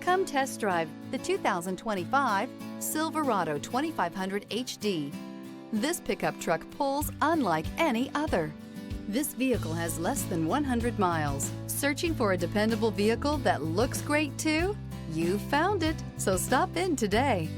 Come test drive the 2025 Silverado 2500 HD. This pickup truck pulls unlike any other. This vehicle has less than 100 miles. Searching for a dependable vehicle that looks great too? You found it, so stop in today.